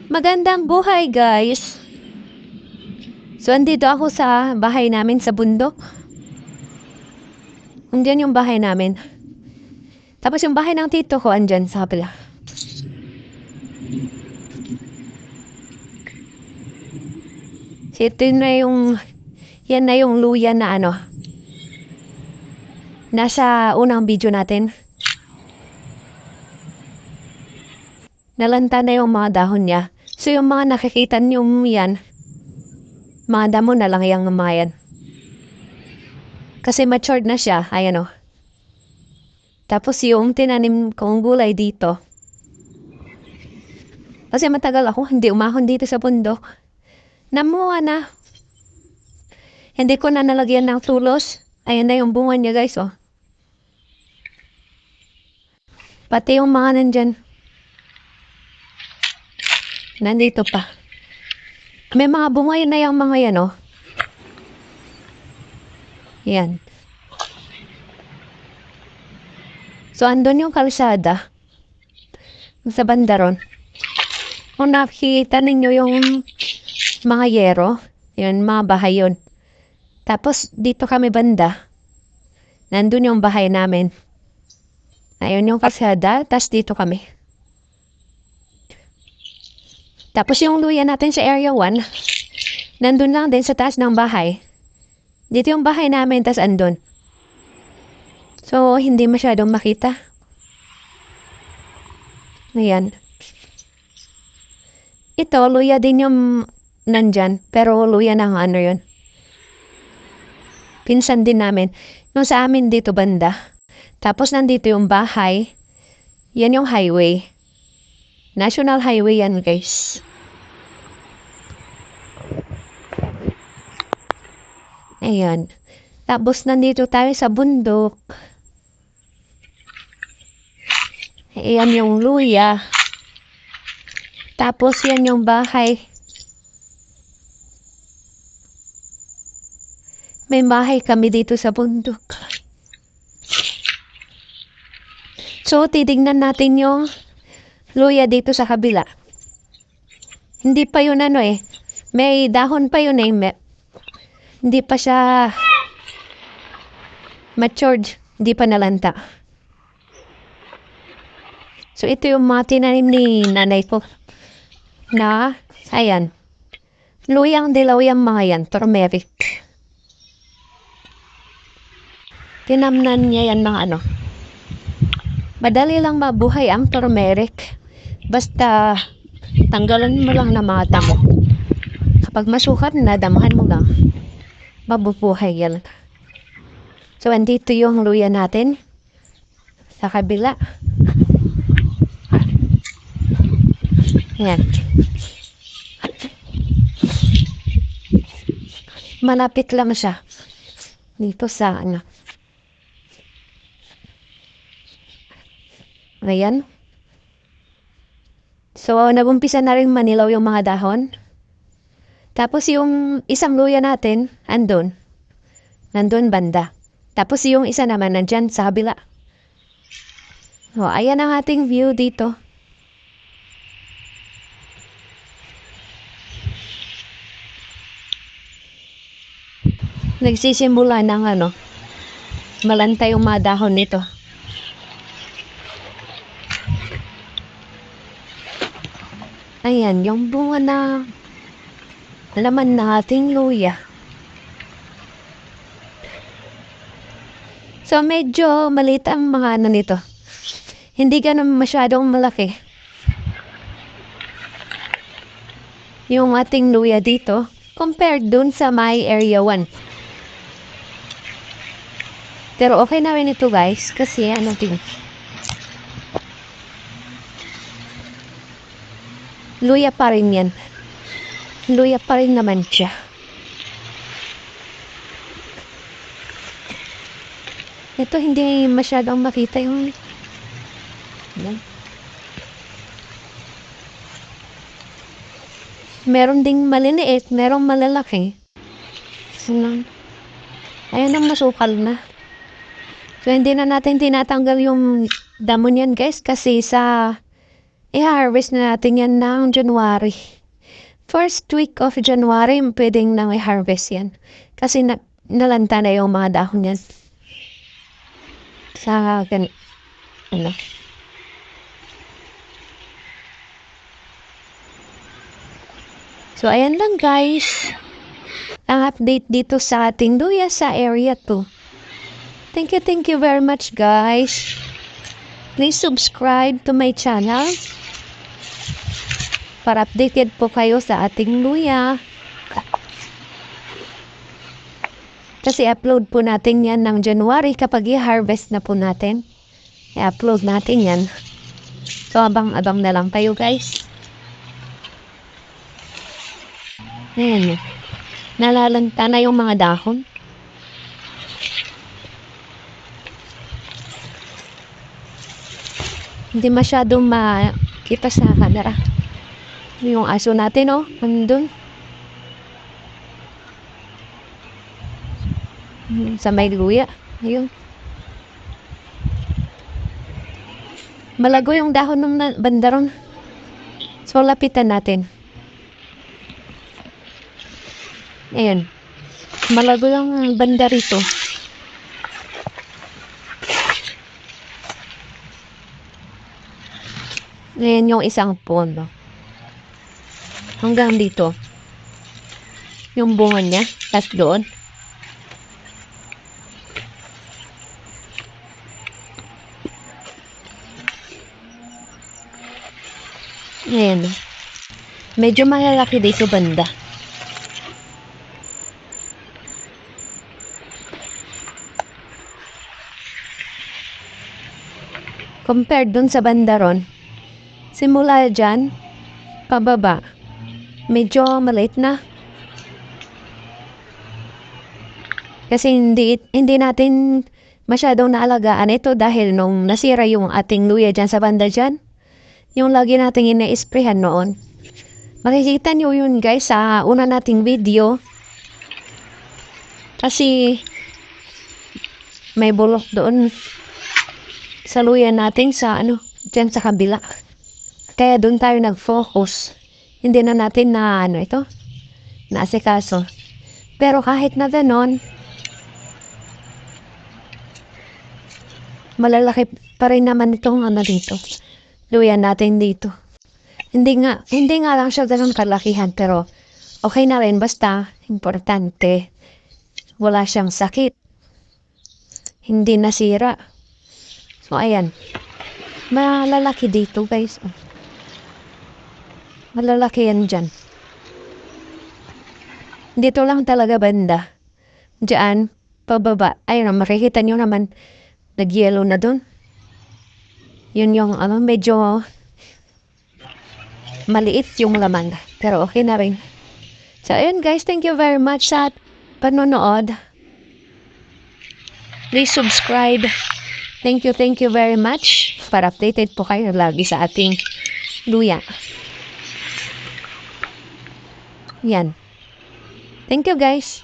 Magandang buhay, guys. So, andito ako sa bahay namin sa bundok. Andyan yung bahay namin. Tapos yung bahay ng tito ko andyan sa kabila. So, yan na yung luya na nasa unang video natin. Nalanta na yung mga dahon niya. So, yung mga nakikita niyo yan, mga damo na lang yung mga yan. Kasi matured na siya, ayan. Tapos yung tinanim kong gulay dito. Kasi matagal ako, hindi umahon dito sa bundok. Namuha na. Hindi ko na nalagyan ng tulos. Ayan na yung bunga niya, guys, Pati yung mga nandyan. Nandito pa. May mga bunga yun na yung mga yan, Yan. So, andun yung kalsada. Sa bandaron. Kung nakikita ninyo yung mga yero, yun, mga bahay yun. Tapos, dito kami banda. Nandun yung bahay namin. Ayun yung kalsada, tapos dito kami. Tapos yung luya natin sa Area 1, nandun lang din sa taas ng bahay. Dito yung bahay namin, tapos andun. So, hindi masyadong makita. Ayan. Ito, luya din yung nandyan, pero luya ng yun. Pinsan din namin. Nung sa amin dito banda. Tapos nandito yung bahay. Yan yung highway. National Highway yan, guys. Ayan. Tapos nandito tayo sa bundok. Ayan yung luya. Tapos yan yung bahay. May bahay kami dito sa bundok. So, titignan natin yung luya dito sa kabila. Hindi pa yun may dahon pa yun Hindi pa siya matured. Hindi pa nalanta. So, ito yung mga tinanim ni nanay ko. Ayan. Luyang dilaw yung mga yan. Turmeric. Tinamnan niya yan mga Madali lang mabuhay ang turmeric. Basta, tanggalan mo lang na mga damo. Kapag masukat na, damahan mo lang. Mabubuhay yan. So, andito yung luya natin. Sa kabila. Ayan. Malapit lang siya. Dito sa Ayan. So, nagumpisa na rin manilaw yung mga dahon. Tapos yung isang luya natin, nandun banda. Tapos yung isa naman, nandyan sa kabila. Ayan ang ating view dito. Nagsisimula ng malanta yung mga dahon nito. Ayan, yung bunga na laman na ating luya. So, medyo maliit ang mga nito. Hindi ganun masyadong malaki. Yung ating luya dito, compared dun sa my area 1. Pero okay na rin ito, guys, kasi luya pa rin yan. Luya pa rin naman siya. Ito hindi masyadong makita yung yan. Meron ding maliliit, merong malalaki. Ayan ang masukal na. So, hindi na natin tinatanggal yung damo niyan, guys, kasi sa I-harvest na natin yan ng January. First week of January, pwedeng na may harvest yan. Kasi nalanta na yung mga dahon yan. Sa ano. So, ayan lang guys. Ang update dito sa ating luya sa area 2. Thank you very much guys. Please subscribe to my channel para updated po kayo sa ating luya. Kasi upload po natin yan ng January kapag i-harvest na po natin. I-upload natin yan. So, abang-abang na lang kayo guys. Ayan. Nalalanta na yung mga dahon. Hindi masyadong makita sa camera. Yung aso natin, oh, andun. Sa may luya. Ayun. Malago yung dahon ng bandaron. So, lapitan natin. Ayan. Malago yung banda rito. Ayan yung isang puno. Hanggang dito. Yung bunga niya. Tapos doon. Ayan. Medyo malalaki dito banda. Compared dun sa bandaron, simula dyan, pababa, medyo maliit na. Kasi hindi natin masyadong naalagaan ito dahil nung nasira yung ating luya dyan sa banda dyan, yung lagi nating ina-sprayhan noon. Makikita nyo yun guys sa una nating video. Kasi may bulok doon sa luya natin sa dyan sa kabila. Kaya doon tayo nag-focus. Hindi na natin na naasikaso. Pero kahit na ganon, malalaki pa rin naman itong dito. Luya natin dito. Hindi nga lang siya ganun kalakihan, pero okay na rin basta importante. Wala siyang sakit. Hindi nasira. So, ayan. Malalaki dito, guys. Malalaki yan dyan. Dito lang talaga banda. Diyan, pababa. Ayun, makikita nyo naman, nag-yellow na dun. Yun yung, medyo maliit yung laman. Pero okay na rin. So, ayun guys, thank you very much sa panonood. Please subscribe. Thank you very much para updated po kayo lagi sa ating luya. Yan. Thank you guys.